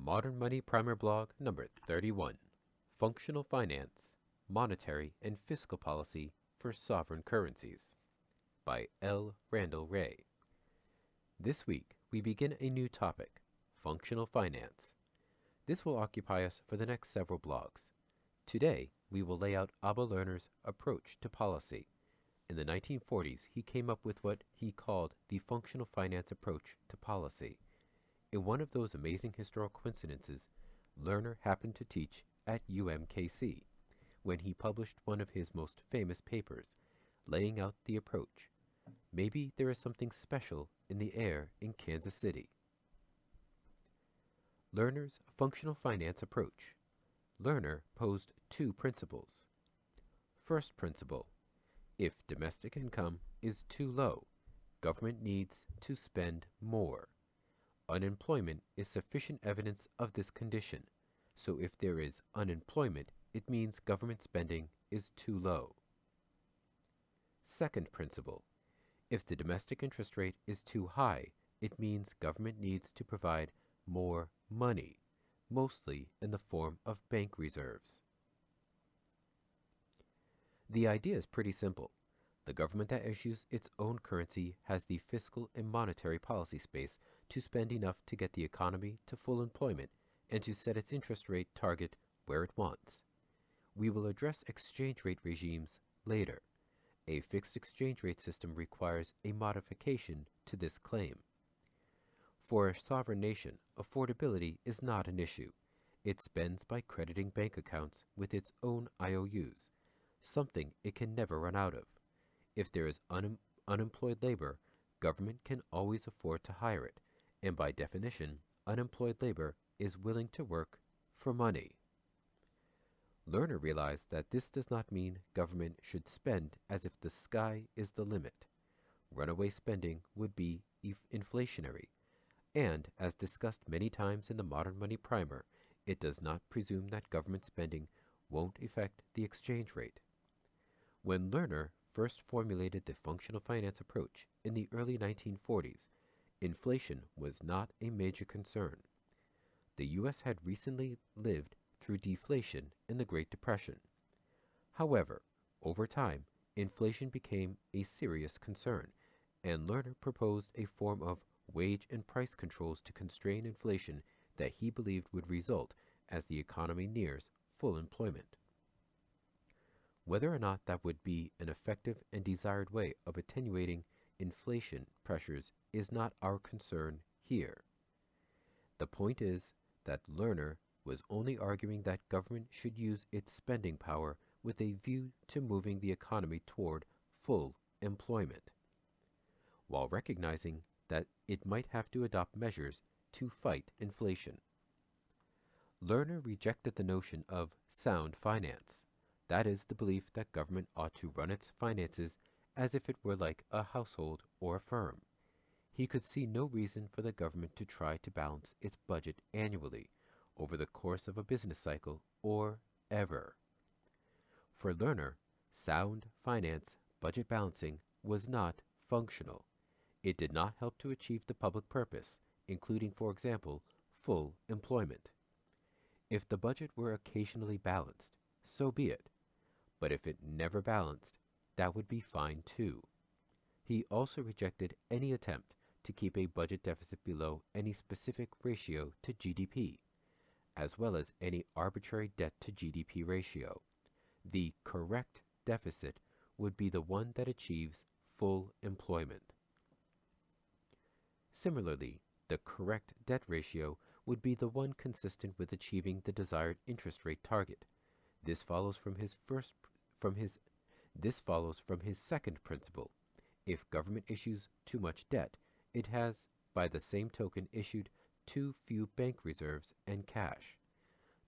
Modern Money Primer blog number 31, Functional Finance, Monetary and Fiscal Policy for Sovereign Currencies, by L. Randall Wray. This week, we begin a new topic, functional finance. This will occupy us for the next several blogs. Today, we will lay out Abba Lerner's approach to policy. In the 1940s, he came up with what he called the functional finance approach to policy. In one of those amazing historical coincidences, Lerner happened to teach at UMKC when he published one of his most famous papers, laying out the approach. Maybe there is something special in the air in Kansas City. Lerner's functional finance approach. Lerner posed two principles. First principle: if domestic income is too low, government needs to spend more. Unemployment is sufficient evidence of this condition, so if there is unemployment, it means government spending is too low. Second principle: if the domestic interest rate is too high, it means government needs to provide more money, mostly in the form of bank reserves. The idea is pretty simple. The government that issues its own currency has the fiscal and monetary policy space to spend enough to get the economy to full employment and to set its interest rate target where it wants. We will address exchange rate regimes later. A fixed exchange rate system requires a modification to this claim. For a sovereign nation, affordability is not an issue. It spends by crediting bank accounts with its own IOUs, something it can never run out of. If there is unemployed labor, government can always afford to hire it, and by definition, unemployed labor is willing to work for money. Lerner realized that this does not mean government should spend as if the sky is the limit. Runaway spending would be inflationary, and as discussed many times in the Modern Money Primer, it does not presume that government spending won't affect the exchange rate. When Lerner first formulated the functional finance approach in the early 1940s, inflation was not a major concern. The U.S. had recently lived through deflation in the Great Depression. However, over time, inflation became a serious concern, and Lerner proposed a form of wage and price controls to constrain inflation that he believed would result as the economy nears full employment. Whether or not that would be an effective and desired way of attenuating inflation pressures is not our concern here. The point is that Lerner was only arguing that government should use its spending power with a view to moving the economy toward full employment, while recognizing that it might have to adopt measures to fight inflation. Lerner rejected the notion of sound finance. That is, the belief that government ought to run its finances as if it were like a household or a firm. He could see no reason for the government to try to balance its budget annually, over the course of a business cycle, or ever. For Lerner, sound finance budget balancing was not functional. It did not help to achieve the public purpose, including, for example, full employment. If the budget were occasionally balanced, so be it. But if it never balanced, that would be fine too. He also rejected any attempt to keep a budget deficit below any specific ratio to GDP, as well as any arbitrary debt to GDP ratio. The correct deficit would be the one that achieves full employment. Similarly, the correct debt ratio would be the one consistent with achieving the desired interest rate target. This follows from his second principle. If government issues too much debt, it has, by the same token, issued too few bank reserves and cash.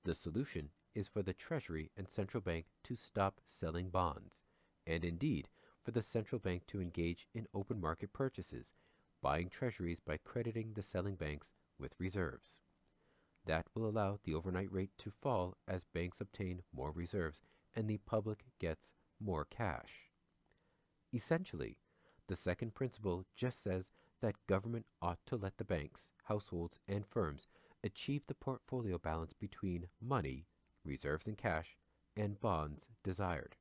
The solution is for the Treasury and central bank to stop selling bonds, and indeed for the central bank to engage in open market purchases, buying treasuries by crediting the selling banks with reserves. That will allow the overnight rate to fall as banks obtain more reserves and the public gets more cash. Essentially, the second principle just says that government ought to let the banks, households, and firms achieve the portfolio balance between money, reserves and cash, and bonds desired.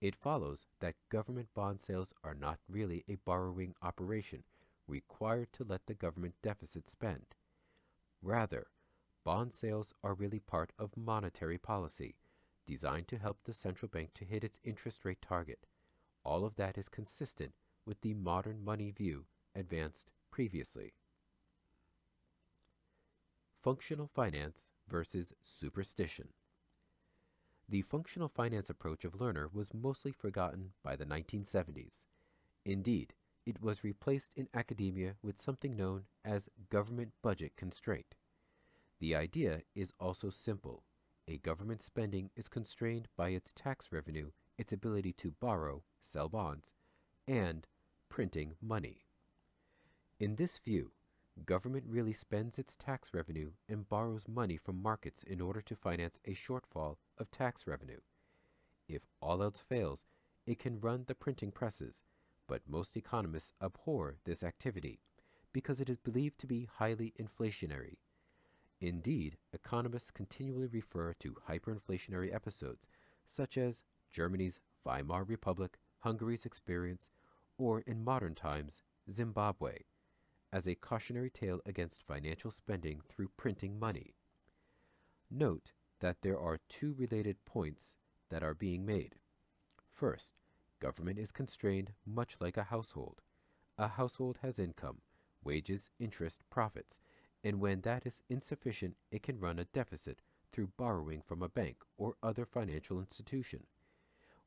It follows that government bond sales are not really a borrowing operation required to let the government deficit spend. Rather, bond sales are really part of monetary policy, designed to help the central bank to hit its interest rate target. All of that is consistent with the modern money view advanced previously. Functional finance versus superstition. The functional finance approach of Lerner was mostly forgotten by the 1970s. Indeed, it was replaced in academia with something known as government budget constraint. The idea is also simple. A government spending is constrained by its tax revenue, its ability to borrow, sell bonds, and printing money. In this view, government really spends its tax revenue and borrows money from markets in order to finance a shortfall of tax revenue. If all else fails, it can run the printing presses, but most economists abhor this activity because it is believed to be highly inflationary. Indeed, economists continually refer to hyperinflationary episodes, such as Germany's Weimar Republic, Hungary's experience, or in modern times, Zimbabwe, as a cautionary tale against financial spending through printing money. Note that there are two related points that are being made. First, government is constrained much like a household. A household has income, wages, interest, profits, and when that is insufficient, it can run a deficit through borrowing from a bank or other financial institution.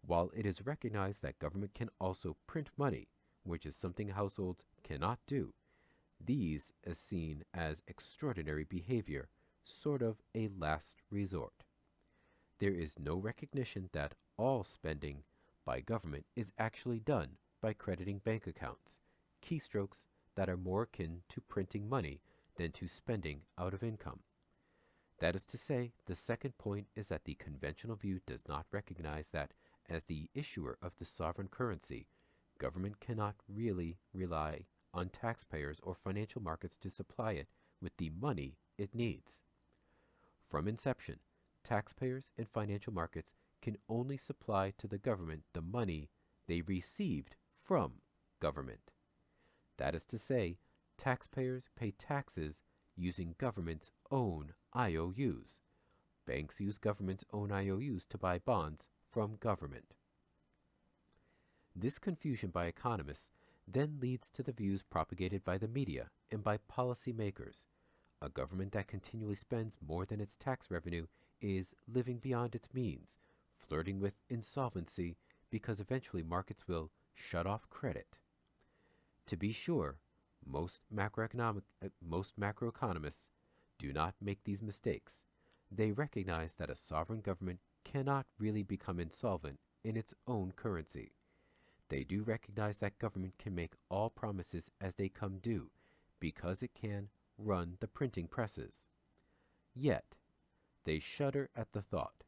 While it is recognized that government can also print money, which is something households cannot do, these is seen as extraordinary behavior, sort of a last resort. There is no recognition that all spending by government is actually done by crediting bank accounts, keystrokes that are more akin to printing money than to spending out of income. That is to say, the second point is that the conventional view does not recognize that, as the issuer of the sovereign currency, government cannot really rely on taxpayers or financial markets to supply it with the money it needs. From inception, taxpayers and financial markets can only supply to the government the money they received from government. That is to say, taxpayers pay taxes using government's own IOUs. Banks use government's own IOUs to buy bonds from government. This confusion by economists then leads to the views propagated by the media and by policymakers. A government that continually spends more than its tax revenue is living beyond its means, flirting with insolvency because eventually markets will shut off credit. To be sure, most macroeconomists do not make these mistakes. They recognize that a sovereign government cannot really become insolvent in its own currency. They do recognize that government can make all promises as they come due because it can run the printing presses. Yet, they shudder at the thought,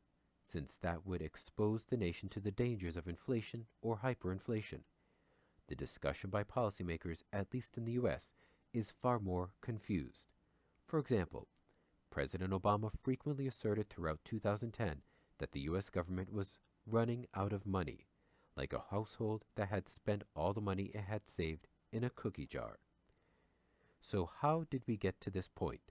since that would expose the nation to the dangers of inflation or hyperinflation. The discussion by policymakers, at least in the U.S., is far more confused. For example, President Obama frequently asserted throughout 2010 that the U.S. government was running out of money, like a household that had spent all the money it had saved in a cookie jar. So how did we get to this point?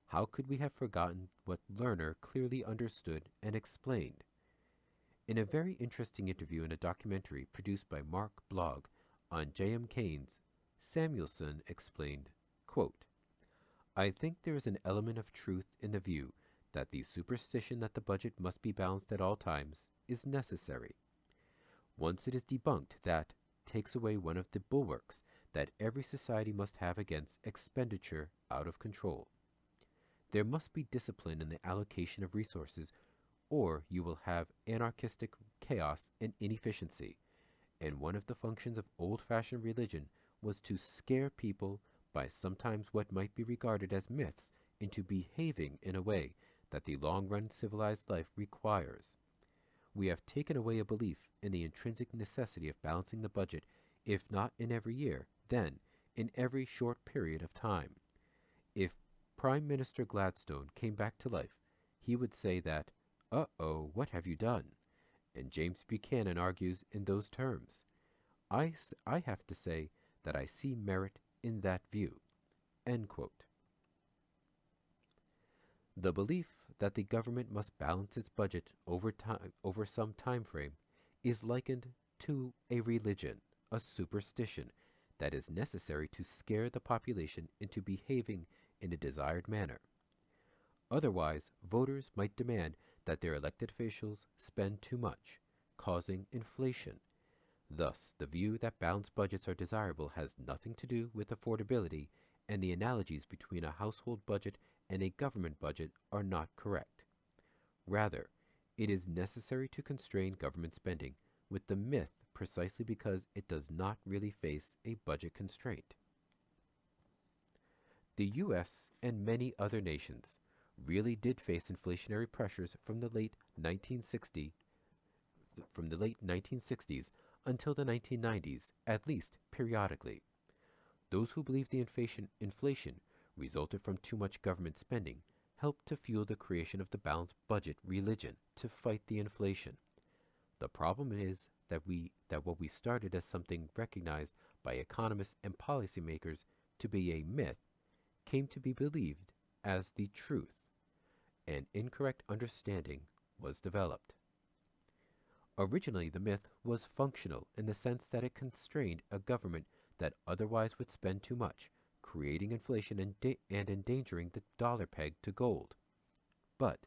How could we have forgotten what Lerner clearly understood and explained? In a very interesting interview in a documentary produced by Mark Blogg on J.M. Keynes, Samuelson explained, quote, "I think there is an element of truth in the view that the superstition that the budget must be balanced at all times is necessary. Once it is debunked, that takes away one of the bulwarks that every society must have against expenditure out of control. There must be discipline in the allocation of resources, or you will have anarchistic chaos and inefficiency, and one of the functions of old-fashioned religion was to scare people by sometimes what might be regarded as myths into behaving in a way that the long-run civilized life requires. We have taken away a belief in the intrinsic necessity of balancing the budget, if not in every year, then in every short period of time. If Prime Minister Gladstone came back to life, he would say that, "Uh-oh, what have you done?" And James Buchanan argues in those terms. I have to say that I see merit in that view. End quote. The belief that the government must balance its budget over some time frame is likened to a religion, a superstition that is necessary to scare the population into behaving in a desired manner. Otherwise, voters might demand that their elected officials spend too much, causing inflation. Thus, the view that balanced budgets are desirable has nothing to do with affordability, and the analogies between a household budget and a government budget are not correct. Rather, it is necessary to constrain government spending with the myth precisely because it does not really face a budget constraint. The U.S. and many other nations really did face inflationary pressures from the late 1960s until the 1990s, at least periodically. Those who believe the inflation resulted from too much government spending helped to fuel the creation of the balanced budget religion to fight the inflation. The problem is that what we started as something recognized by economists and policymakers to be a myth came to be believed as the truth. An incorrect understanding was developed. Originally, the myth was functional in the sense that it constrained a government that otherwise would spend too much, creating inflation and endangering the dollar peg to gold. But,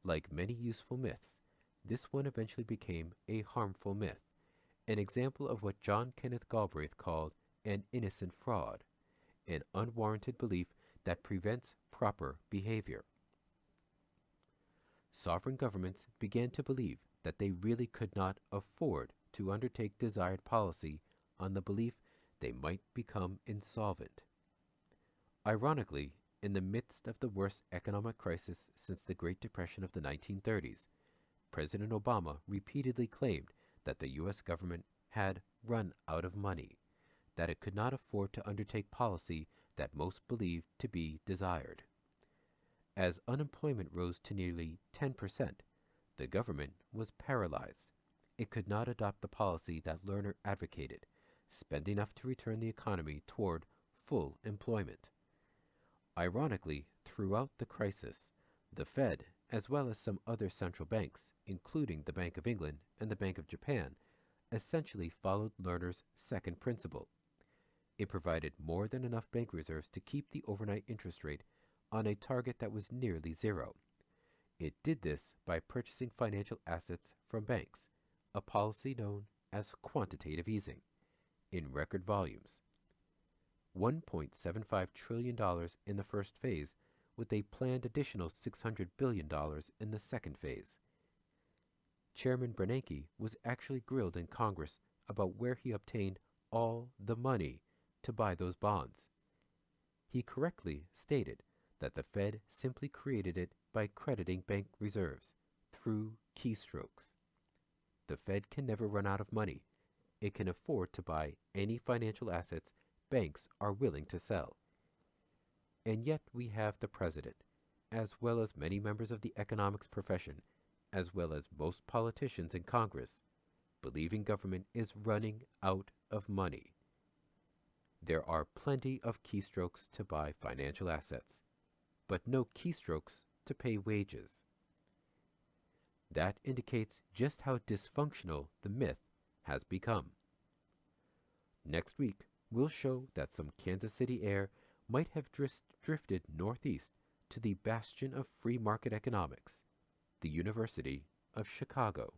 like many useful myths, this one eventually became a harmful myth, an example of what John Kenneth Galbraith called an innocent fraud, an unwarranted belief that prevents proper behavior. Sovereign governments began to believe that they really could not afford to undertake desired policy on the belief they might become insolvent. Ironically, in the midst of the worst economic crisis since the Great Depression of the 1930s, President Obama repeatedly claimed that the U.S. government had run out of money, that it could not afford to undertake policy that most believed to be desired. As unemployment rose to nearly 10%, the government was paralyzed. It could not adopt the policy that Lerner advocated, spend enough to return the economy toward full employment. Ironically, throughout the crisis, the Fed, as well as some other central banks, including the Bank of England and the Bank of Japan, essentially followed Lerner's second principle. It provided more than enough bank reserves to keep the overnight interest rate on a target that was nearly zero. It did this by purchasing financial assets from banks, a policy known as quantitative easing, in record volumes. $1.75 trillion in the first phase, with a planned additional $600 billion in the second phase. Chairman Bernanke was actually grilled in Congress about where he obtained all the money to buy those bonds. He correctly stated that the Fed simply created it by crediting bank reserves through keystrokes. The Fed can never run out of money. It can afford to buy any financial assets banks are willing to sell. And yet we have the president, as well as many members of the economics profession, as well as most politicians in Congress, believing government is running out of money. There are plenty of keystrokes to buy financial assets, but no keystrokes to pay wages. That indicates just how dysfunctional the myth has become. Next week, we'll show that some Kansas City air might have drifted northeast to the bastion of free market economics, the University of Chicago.